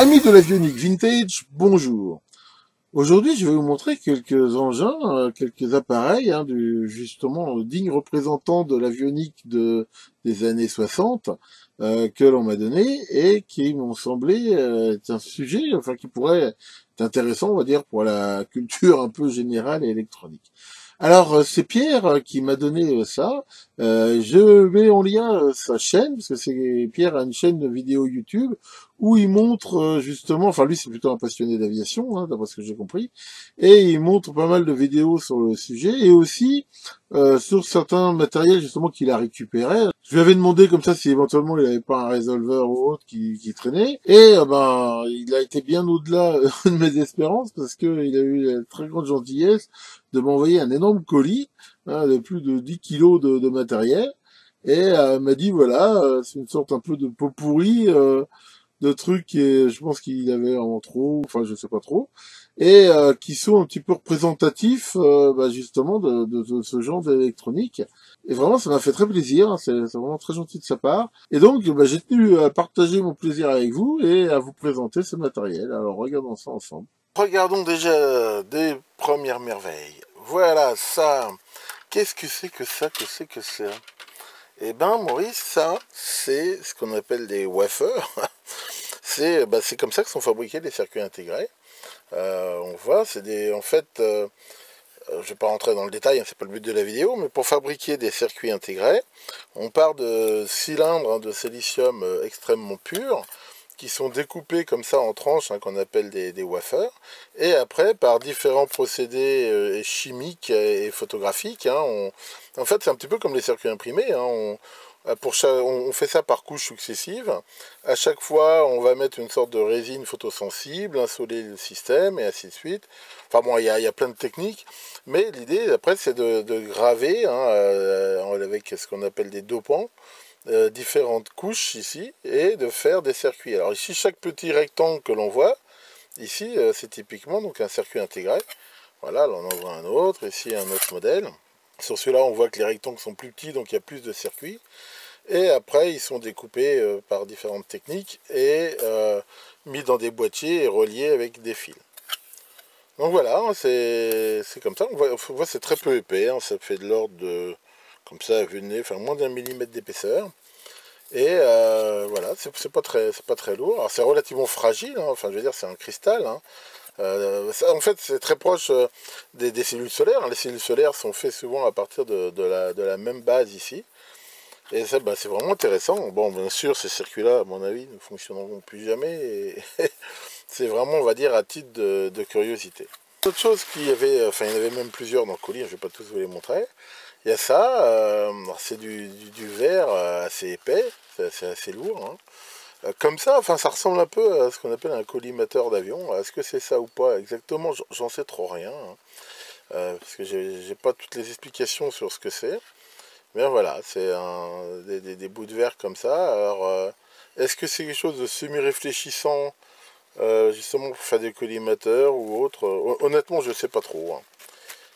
Amis de l'avionique vintage, bonjour. Aujourd'hui, je vais vous montrer quelques engins, quelques appareils, justement dignes représentants de l'avionique des années 60 que l'on m'a donné et qui m'ont semblé être un sujet, enfin qui pourrait être intéressant, on va dire, pour la culture un peu générale et électronique. Alors, c'est Pierre qui m'a donné ça. Je mets en lien sa chaîne, parce que Pierre a une chaîne de vidéo YouTube où il montre justement, enfin lui c'est plutôt un passionné d'aviation, d'après ce que j'ai compris, et il montre pas mal de vidéos sur le sujet, et aussi sur certains matériels justement qu'il a récupérés. Je lui avais demandé comme ça si éventuellement il avait pas un résolveur ou autre qui traînait, et ben il a été bien au-delà de mes espérances, parce que il a eu la très grande gentillesse de m'envoyer un énorme colis de plus de 10 kilos de matériel, et m'a dit voilà, c'est une sorte un peu de pot pourri de trucs et je pense qu'il avait en trop, enfin je sais pas trop, et qui sont un petit peu représentatifs justement de ce genre d'électronique. Et vraiment ça m'a fait très plaisir, c'est vraiment très gentil de sa part. Et donc j'ai tenu à partager mon plaisir avec vous et à vous présenter ce matériel. Alors regardons ça ensemble. Regardons déjà des premières merveilles. Voilà ça. Qu'est-ce que c'est que ça, que c'est que ça? Eh ben Maurice, ça c'est ce qu'on appelle des wafers. C'est comme ça que sont fabriqués les circuits intégrés. On voit, c'est des, en fait, je ne vais pas rentrer dans le détail, c'est pas le but de la vidéo, mais pour fabriquer des circuits intégrés, on part de cylindres de silicium extrêmement purs, qui sont découpés comme ça en tranches, qu'on appelle des wafers, et après par différents procédés chimiques et photographiques, en fait c'est un petit peu comme les circuits imprimés, on fait ça par couches successives. À chaque fois, on va mettre une sorte de résine photosensible, insoler le système, et ainsi de suite. Enfin bon, il y a plein de techniques, mais l'idée après c'est de graver avec ce qu'on appelle des dopants, différentes couches ici, et de faire des circuits. Alors ici, chaque petit rectangle que l'on voit, ici, c'est typiquement donc un circuit intégré. Voilà, là on en voit un autre, ici un autre modèle. Sur celui-là, on voit que les rectangles sont plus petits, donc il y a plus de circuits. Et après, ils sont découpés par différentes techniques et mis dans des boîtiers et reliés avec des fils. Donc voilà, c'est comme ça. On voit c'est très peu épais, ça fait de l'ordre de, comme ça, à vue de nez, enfin moins d'un millimètre d'épaisseur. Et voilà, c'est pas très lourd. Alors c'est relativement fragile, enfin je veux dire c'est un cristal. En fait c'est très proche des cellules solaires. Les cellules solaires sont faites souvent à partir de la même base ici. Et ça c'est vraiment intéressant. Bon bien sûr ces circuits-là à mon avis ne fonctionneront plus jamais. Et c'est vraiment on va dire à titre de curiosité. Autre chose qu'il y avait, enfin il y en avait même plusieurs dans le colis, je ne vais pas tous vous les montrer. Il y a ça, c'est du verre assez épais, c'est assez lourd. Comme ça, enfin, ça ressemble un peu à ce qu'on appelle un collimateur d'avion. Est-ce que c'est ça ou pas exactement? J'en sais trop rien, parce que j'ai pas toutes les explications sur ce que c'est. Mais voilà, c'est des bouts de verre comme ça. Alors, est-ce que c'est quelque chose de semi-réfléchissant, justement pour faire des collimateurs ou autre? Honnêtement, je sais pas trop.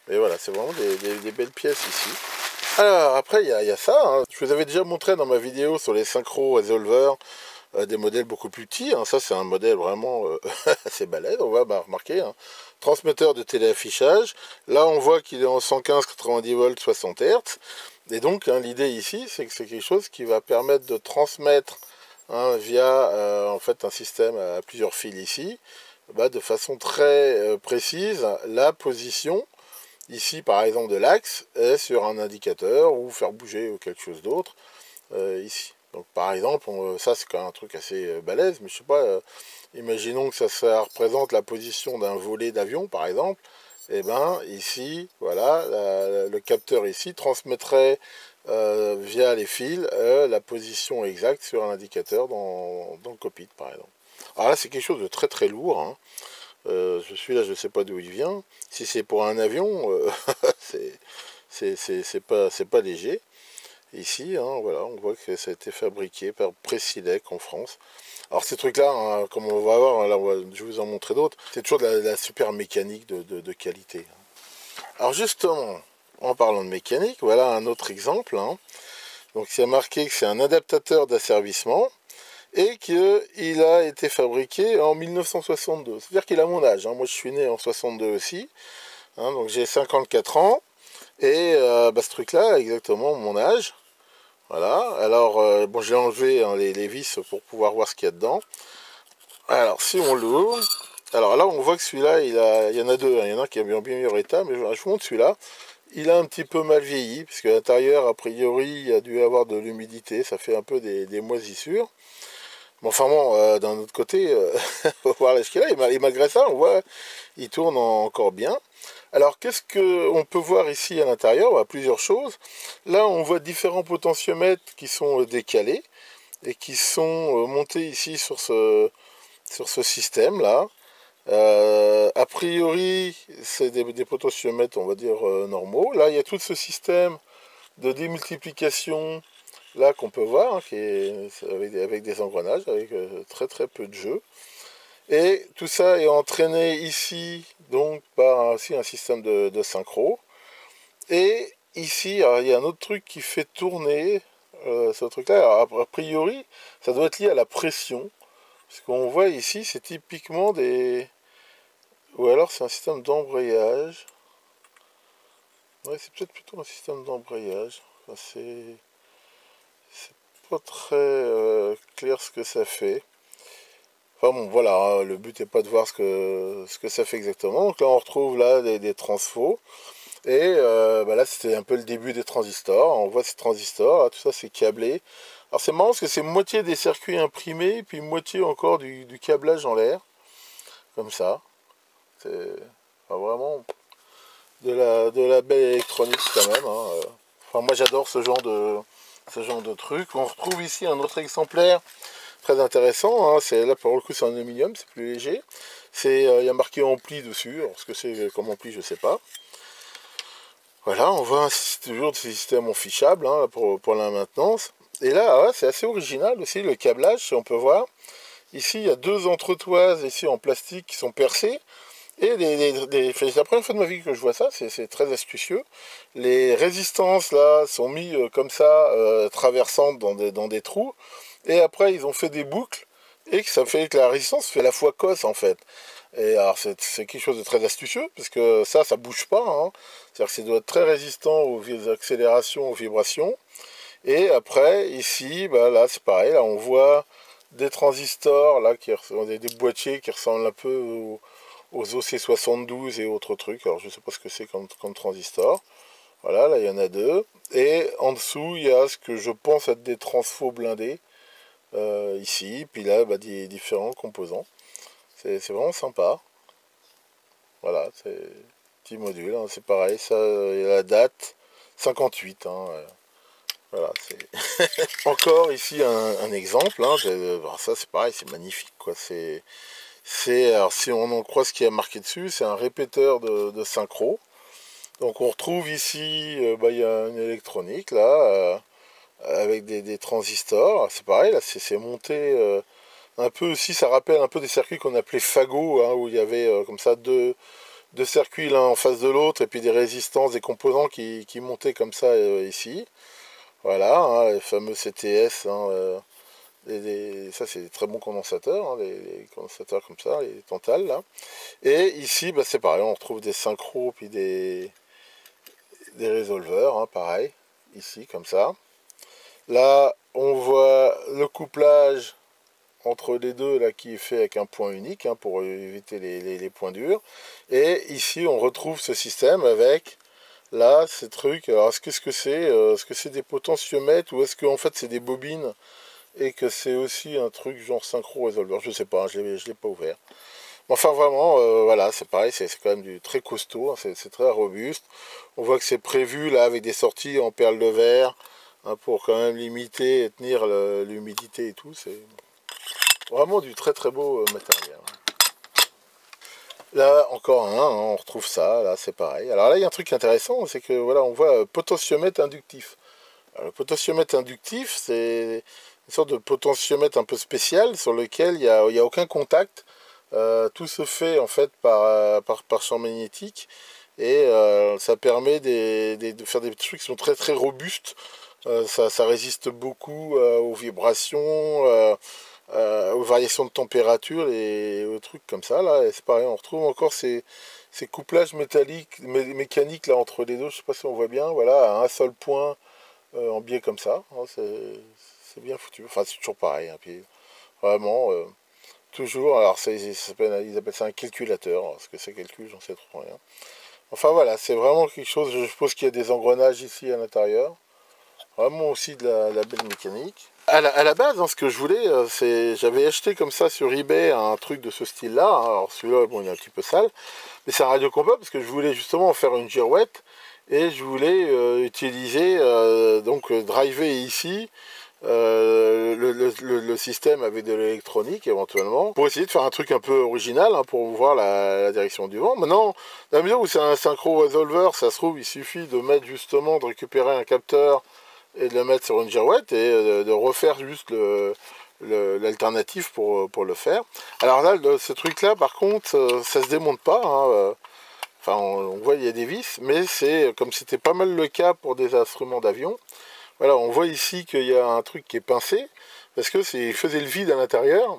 Mais voilà, c'est vraiment des belles pièces ici. Alors après il y a ça, je vous avais déjà montré dans ma vidéo sur les synchro resolvers des modèles beaucoup plus petits, ça c'est un modèle vraiment assez balèze, on va remarquer, transmetteur de téléaffichage, là on voit qu'il est en 115 90 volts 60 Hz, et donc l'idée ici c'est que c'est quelque chose qui va permettre de transmettre via en fait un système à plusieurs fils ici, de façon très précise la position ici par exemple de l'axe est sur un indicateur ou faire bouger quelque chose d'autre ici. Donc par exemple, ça c'est quand même un truc assez balèze, mais je sais pas, imaginons que ça représente la position d'un volet d'avion par exemple, et bien ici, voilà, le capteur ici transmettrait via les fils la position exacte sur un indicateur dans le cockpit par exemple. Alors là c'est quelque chose de très très lourd, je suis là, je ne sais pas d'où il vient. Si c'est pour un avion, c'est pas léger. Ici, voilà, on voit que ça a été fabriqué par Presilec en France. Alors ces trucs-là, comme on va voir, là, je vais vous en montrer d'autres, c'est toujours de la super mécanique de qualité. Alors justement, en parlant de mécanique, voilà un autre exemple. Donc c'est marqué que c'est un adaptateur d'asservissement. et qu'il a été fabriqué en 1962. C'est-à-dire qu'il a mon âge, hein. Moi je suis né en 62 aussi, hein, donc j'ai 54 ans, et ce truc-là a exactement mon âge. Voilà, alors bon, j'ai enlevé, hein, les vis pour pouvoir voir ce qu'il y a dedans. Alors si on l'ouvre, alors là on voit que celui-là, il y en a deux, hein. Il y en a un qui est en bien meilleur état, mais je vous montre celui-là. Il a un petit peu mal vieilli, puisque à l'intérieur, a priori, il y a dû avoir de l'humidité, ça fait un peu des moisissures. Bon, enfin bon, d'un autre côté, on va voir l'âge qu'il a, et malgré ça, on voit, il tourne encore bien. Alors, qu'est-ce qu'on peut voir ici à l'intérieur? Bah, plusieurs choses. Là, on voit différents potentiomètres qui sont décalés, et qui sont montés ici sur ce système-là. A priori, c'est des potentiomètres, on va dire, normaux. Là, il y a tout ce système de démultiplication là qu'on peut voir, hein, qui est avec des engrenages, avec très très peu de jeu. Et tout ça est entraîné ici donc par aussi un système de synchro. Et ici, alors, il y a un autre truc qui fait tourner ce truc-là. A priori, ça doit être lié à la pression. Ce qu'on voit ici, c'est typiquement des... Ou alors c'est un système d'embrayage. Ouais, c'est peut-être plutôt un système d'embrayage. Enfin, c'est pas très clair ce que ça fait. Enfin bon, voilà, hein, le but n'est pas de voir ce que ça fait exactement. Donc là, on retrouve là des transfos. Et là, c'était un peu le début des transistors. On voit ces transistors, là, tout ça, c'est câblé. Alors c'est marrant parce que c'est moitié des circuits imprimés, puis moitié encore du câblage en l'air. Comme ça. C'est vraiment de la belle électronique quand même, hein. Enfin, moi, j'adore ce genre de truc. On retrouve ici un autre exemplaire très intéressant, hein. C'est là pour le coup c'est en aluminium, c'est plus léger. C'est il y a marqué ampli dessus. Alors ce que c'est comme ampli, je sais pas. Voilà, on voit toujours des systèmes en fichable, hein, pour la maintenance. Et là, c'est assez original aussi le câblage, si on peut voir. Ici, il y a deux entretoises ici en plastique qui sont percées. Et c'est la première fois de ma vie que je vois ça, c'est très astucieux. Les résistances là sont mises comme ça, traversantes dans des trous. Et après, ils ont fait des boucles et que ça fait que la résistance fait la fois cos en fait. Et alors, c'est quelque chose de très astucieux parce que ça bouge pas, hein. C'est-à-dire que ça doit être très résistant aux accélérations, aux vibrations. Et après, ici, là, c'est pareil. Là, on voit des transistors là des boîtiers qui ressemblent un peu aux OC72 et autres trucs. Alors, je sais pas ce que c'est comme transistor. Voilà, là, il y en a deux. Et en dessous, il y a ce que je pense être des transfos blindés. Ici, puis là, des différents composants. C'est vraiment sympa. Voilà, c'est petit module, hein, c'est pareil, ça, il y a la date 58, hein, voilà, c'est encore ici un exemple, hein, alors ça c'est pareil, c'est magnifique, quoi. Alors si on en croit ce qui est marqué dessus, c'est un répéteur de synchro. Donc on retrouve ici, il y a une électronique là, avec des transistors. C'est pareil, là c'est monté un peu aussi, ça rappelle un peu des circuits qu'on appelait fagots, hein, où il y avait comme ça deux circuits l'un en face de l'autre, et puis des résistances, des composants qui montaient comme ça ici. Voilà, hein, les fameux CTS, hein, ça c'est des très bons condensateurs, hein, les condensateurs comme ça, les tantales là. Et ici, c'est pareil, on retrouve des synchros, puis des résolveurs, hein, pareil, ici comme ça. Là, on voit le couplage entre les deux là qui est fait avec un point unique, hein, pour éviter les points durs. Et ici on retrouve ce système avec là ces trucs. Alors qu'est-ce que c'est, est-ce que c'est des potentiomètres ou est-ce que en fait c'est des bobines et que c'est aussi un truc genre synchro résolveur? Je sais pas, je l'ai pas ouvert. Enfin vraiment, voilà, c'est pareil, c'est quand même du très costaud, hein, c'est très robuste. On voit que c'est prévu là avec des sorties en perles de verre, hein, pour quand même limiter et tenir l'humidité et tout. C'est vraiment du très très beau matériel. Là encore un, hein, on retrouve ça, là c'est pareil. Alors là il y a un truc intéressant, c'est que voilà, on voit potentiomètre inductif. Alors, le potentiomètre inductif, c'est une sorte de potentiomètre un peu spécial sur lequel il y a aucun contact. Tout se fait en fait par champ magnétique, et ça permet de faire des trucs qui sont très très robustes. Ça résiste beaucoup aux vibrations, aux variations de température et aux trucs comme ça. Là, c'est pareil, on retrouve encore ces couplages métalliques, mécaniques là entre les deux. Je sais pas si on voit bien. Voilà, à un seul point en biais comme ça. Hein, c'est bien foutu. Enfin, c'est toujours pareil. Hein, puis vraiment, toujours. Alors, ils appellent ça un calculateur. Alors, ce que c'est calcul, j'en sais trop rien. Enfin voilà, c'est vraiment quelque chose. Je suppose qu'il y a des engrenages ici à l'intérieur. Vraiment aussi de la belle mécanique. À la base, hein, ce que je voulais, j'avais acheté comme ça sur eBay un truc de ce style-là. Hein. Alors celui-là, bon, il est un petit peu sale, mais c'est un radiocompas parce que je voulais justement en faire une girouette et je voulais utiliser, driver ici le système avec de l'électronique éventuellement pour essayer de faire un truc un peu original, hein, pour voir la direction du vent. Maintenant, dans la mesure où c'est un synchro resolver, ça se trouve, il suffit de mettre justement, de récupérer un capteur et de le mettre sur une girouette et de refaire juste l'alternative pour le faire. Alors là, ce truc-là, par contre, ça se démonte pas. Hein, enfin, on voit il y a des vis, mais c'est comme c'était pas mal le cas pour des instruments d'avion. Voilà, on voit ici qu'il y a un truc qui est pincé, parce que il faisait le vide à l'intérieur,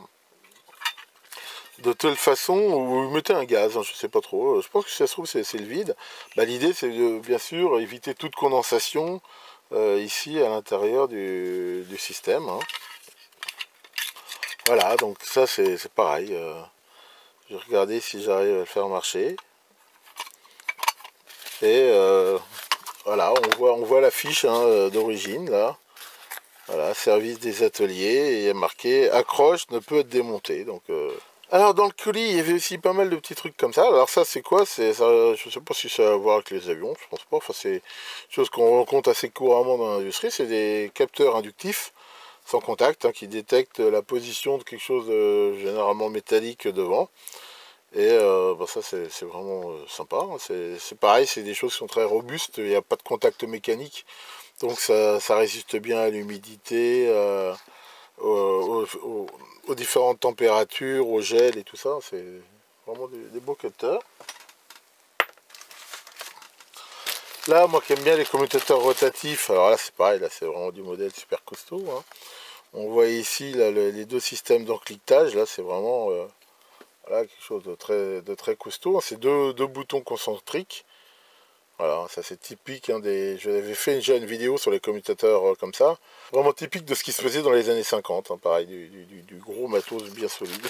de telle façon où il mettait un gaz, hein, je sais pas trop. Je pense que si ça se trouve c'est le vide. Bah, l'idée c'est de bien sûr éviter toute condensation ici à l'intérieur du système. Hein. Voilà, donc ça c'est pareil. Je vais regarder si j'arrive à le faire marcher. Et voilà, on voit la fiche, hein, d'origine là. Voilà, service des ateliers, et il y a marqué accroche ne peut être démonté. Donc, alors dans le colis, il y avait aussi pas mal de petits trucs comme ça. Alors ça c'est quoi? Je sais pas si ça a à voir avec les avions, je pense pas. Enfin c'est une chose qu'on rencontre assez couramment dans l'industrie. C'est des capteurs inductifs sans contact, hein, qui détectent la position de quelque chose de généralement métallique devant. Et ça c'est vraiment sympa. Hein. C'est pareil, c'est des choses qui sont très robustes. Il n'y a pas de contact mécanique. Donc ça résiste bien à l'humidité, aux différentes températures, au gel et tout ça. C'est vraiment des beaux capteurs. Là, moi qui aime bien les commutateurs rotatifs, alors là c'est pareil, là c'est vraiment du modèle super costaud. Hein. On voit ici là, les deux systèmes d'encliquetage, là c'est vraiment voilà, quelque chose de très costaud. C'est deux boutons concentriques. Voilà, ça c'est typique, hein, j'avais fait déjà une vidéo sur les commutateurs comme ça. Vraiment typique de ce qui se faisait dans les années 50, hein, pareil, du gros matos bien solide.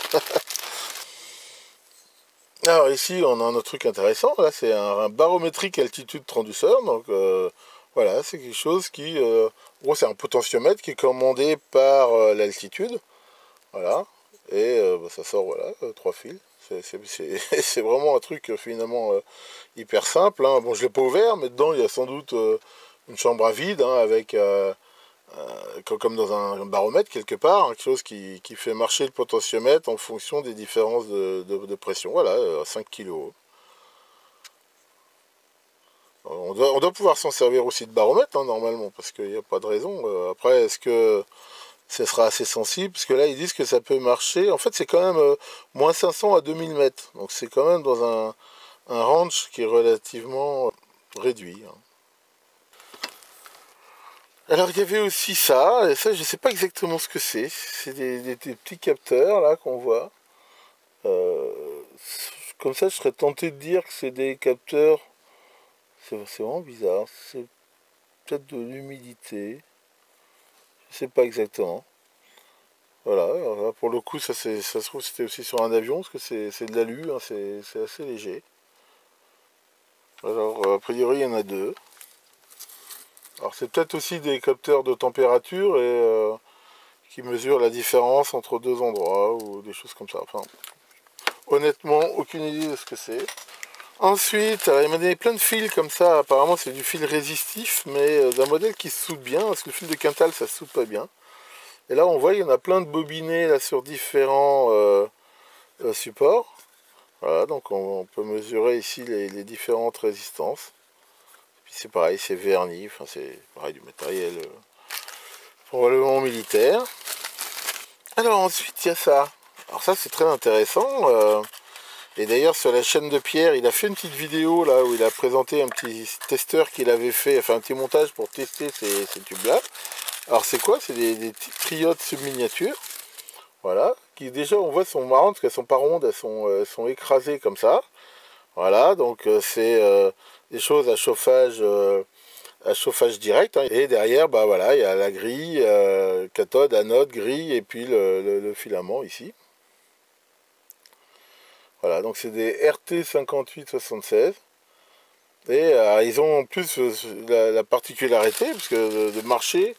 Alors ici on a un autre truc intéressant, là c'est un barométrique altitude transduceur, donc voilà, c'est quelque chose qui, en gros c'est un potentiomètre qui est commandé par l'altitude, voilà, et ça sort, voilà, 3 fils. C'est vraiment un truc finalement hyper simple. Hein. Bon, je ne l'ai pas ouvert, mais dedans il y a sans doute une chambre à vide, hein, avec comme dans un baromètre quelque part, hein, quelque chose qui fait marcher le potentiomètre en fonction des différences de pression. Voilà, 5 kg. On doit pouvoir s'en servir aussi de baromètre, hein, normalement, parce qu'il n'y a pas de raison. Après, est-ce que ce sera assez sensible? Parce que là, ils disent que ça peut marcher. En fait, c'est quand même moins 500 à 2000 mètres. Donc, c'est quand même dans un range qui est relativement réduit. Hein. Alors, il y avait aussi ça. Et ça, je ne sais pas exactement ce que c'est. C'est des petits capteurs, là, qu'on voit. Euh, Comme ça, je serais tenté de dire que c'est des capteurs. C'est vraiment bizarre. C'est peut-être de l'humidité. Je sais pas exactement. Voilà, alors là, pour le coup, ça se trouve c'était aussi sur un avion, parce que c'est de l'alu, hein, c'est assez léger. Alors, a priori, il y en a deux. Alors, c'est peut-être aussi des capteurs de température et qui mesurent la différence entre deux endroits ou des choses comme ça. Enfin, honnêtement, aucune idée de ce que c'est. Ensuite, il m'a donné plein de fils comme ça. Apparemment, c'est du fil résistif, mais d'un modèle qui se soude bien, parce que le fil de Quintal, ça se soude pas bien. Et là, on voit, il y en a plein de bobinés là, sur différents supports. Voilà, donc on peut mesurer ici les différentes résistances. Puis c'est pareil, c'est verni, enfin c'est pareil du matériel probablement militaire. Alors ensuite, il y a ça. Alors ça, c'est très intéressant. Et d'ailleurs, sur la chaîne de Pierre, il a fait une petite vidéo là où il a présenté un petit testeur qu'il avait fait, enfin un petit montage pour tester ces tubes-là. Alors c'est quoi? C'est des petites triodes sub-miniatures. voilà, qui déjà on voit sont marrantes parce qu'elles sont pas rondes, elles sont écrasées comme ça. Voilà, donc c'est des choses à chauffage direct, hein. Et derrière, bah voilà, il y a la grille, cathode, anode, grille, et puis le filament ici. Voilà, donc c'est des RT5876. Et ils ont en plus la particularité, parce que de marcher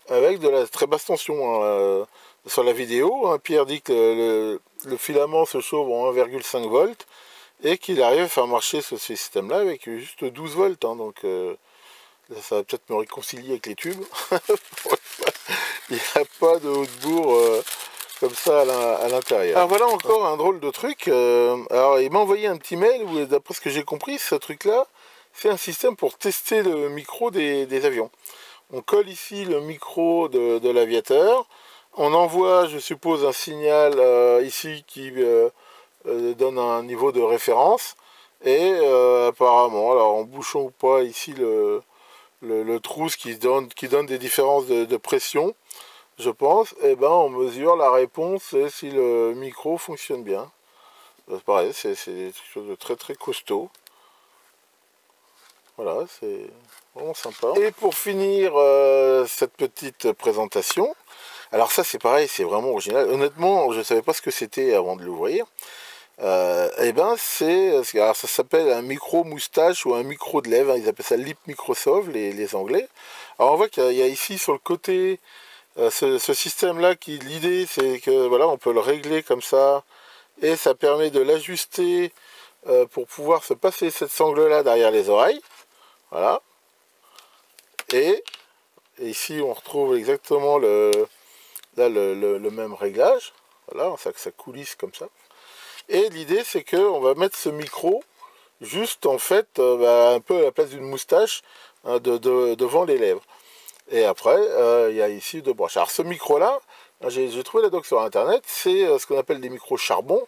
avec de la très basse tension, hein. Sur la vidéo, hein, Pierre dit que le filament se chauffe en 1,5 volts et qu'il arrive à faire marcher ce système-là avec juste 12 volts. Hein, donc ça va peut-être me réconcilier avec les tubes. Il n'y a pas de Haute-Bourg comme ça à l'intérieur. Alors voilà encore un drôle de truc. Alors il m'a envoyé un petit mail où, d'après ce que j'ai compris, ce truc-là, c'est un système pour tester le micro des avions. On colle ici le micro de l'aviateur. On envoie, je suppose, un signal ici qui donne un niveau de référence. Et apparemment, alors en bouchant ou pas ici le trousse qui donne des différences de pression, je pense, et ben on mesure la réponse et si le micro fonctionne bien. C'est pareil, c'est quelque chose de très très costaud. Voilà, c'est vraiment sympa. Et pour finir cette petite présentation, alors ça c'est pareil, c'est vraiment original. Honnêtement, je ne savais pas ce que c'était avant de l'ouvrir. Et ben alors ça s'appelle un micro moustache ou un micro de lèvres. Ils appellent ça Lip Microsoft, les Anglais. Alors on voit qu'il y a ici sur le côté ce système-là l'idée c'est que voilà, on peut le régler comme ça et ça permet de l'ajuster pour pouvoir se passer cette sangle-là derrière les oreilles. Voilà. Et ici on retrouve exactement le même réglage. Voilà, ça coulisse comme ça. Et l'idée c'est que on va mettre ce micro juste en fait un peu à la place d'une moustache, hein, devant les lèvres. Et après, il y a ici deux broches. Alors ce micro-là, j'ai trouvé la doc sur internet, c'est ce qu'on appelle des micros charbon.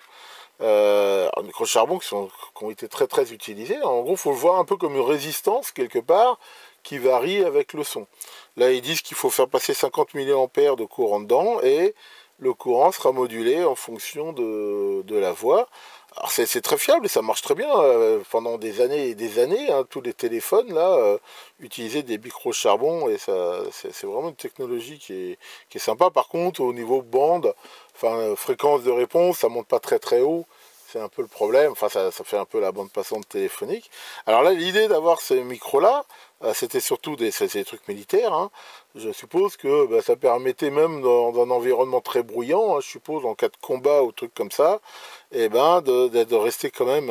Micros charbon qui ont été très très utilisés. En gros, il faut le voir un peu comme une résistance quelque part qui varie avec le son. Là, ils disent qu'il faut faire passer 50 mA de courant dedans et le courant sera modulé en fonction de la voix. Alors c'est très fiable et ça marche très bien pendant des années et des années. Hein, tous les téléphones là utilisaient des micros charbon et c'est vraiment une technologie qui est sympa. Par contre, au niveau bande, enfin fréquence de réponse, ça monte pas très très haut. C'est un peu le problème. Enfin, ça fait un peu la bande passante téléphonique. Alors là, l'idée d'avoir ces micros-là, c'était surtout des trucs militaires. Hein. Je suppose que bah, ça permettait même dans un environnement très bruyant, hein, je suppose, en cas de combat ou trucs comme ça, et ben de rester quand même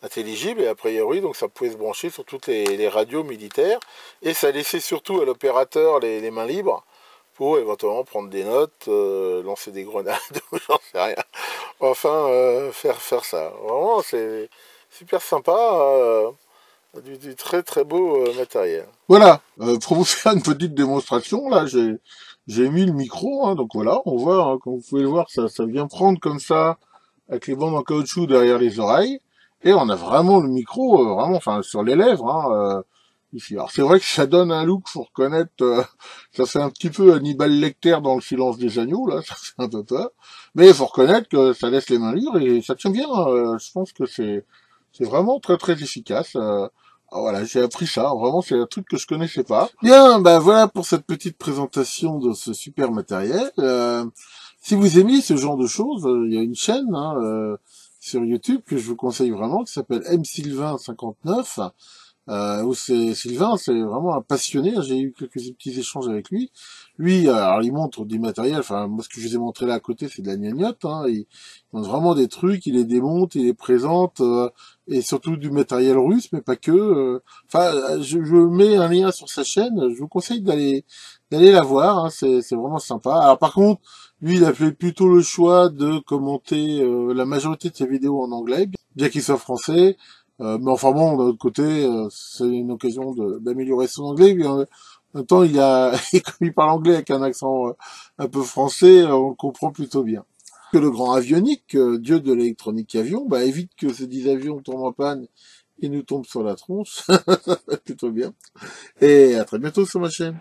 intelligible. Et a priori, donc ça pouvait se brancher sur toutes les radios militaires. Et ça laissait surtout à l'opérateur les mains libres pour éventuellement prendre des notes, lancer des grenades, j'en sais rien. Enfin, faire ça. Vraiment, c'est super sympa, du très très beau matériel. Voilà, pour vous faire une petite démonstration, là, j'ai mis le micro, hein, donc voilà, on voit, hein, comme vous pouvez le voir, ça vient prendre comme ça, avec les bandes en caoutchouc derrière les oreilles, et on a vraiment le micro, vraiment, enfin, sur les lèvres, hein, ici. Alors c'est vrai que ça donne un look, faut reconnaître, ça fait un petit peu Hannibal Lecter dans Le Silence des agneaux, là, ça fait un peu peur, mais il faut reconnaître que ça laisse les mains libres et ça tient bien. Je pense que c'est vraiment très très efficace. Voilà, j'ai appris ça. Vraiment, c'est un truc que je connaissais pas. Bien, bah voilà pour cette petite présentation de ce super matériel. Si vous aimez ce genre de choses, il y a une chaîne, hein, sur YouTube que je vous conseille vraiment, qui s'appelle MSylvain59. Où Sylvain, c'est vraiment un passionné. J'ai eu quelques petits échanges avec lui. Lui, alors il montre du matériel. Enfin, moi, ce que je vous ai montré là à côté, c'est de la gnognotte. Hein. Il montre vraiment des trucs. Il les démonte, il les présente, et surtout du matériel russe, mais pas que. Enfin, je mets un lien sur sa chaîne. Je vous conseille d'aller la voir. Hein. C'est vraiment sympa. Alors par contre, lui, il a fait plutôt le choix de commenter la majorité de ses vidéos en anglais, bien qu'il soit français. Mais enfin bon, d'un autre côté, c'est une occasion d'améliorer son anglais. Puis, en même temps, et comme il parle anglais avec un accent un peu français, on le comprend plutôt bien. Que le grand avionique, dieu de l'électronique avion, bah, évite que ces 10 avions tombent en panne et nous tombent sur la tronche. Ça va plutôt bien. Et à très bientôt sur ma chaîne.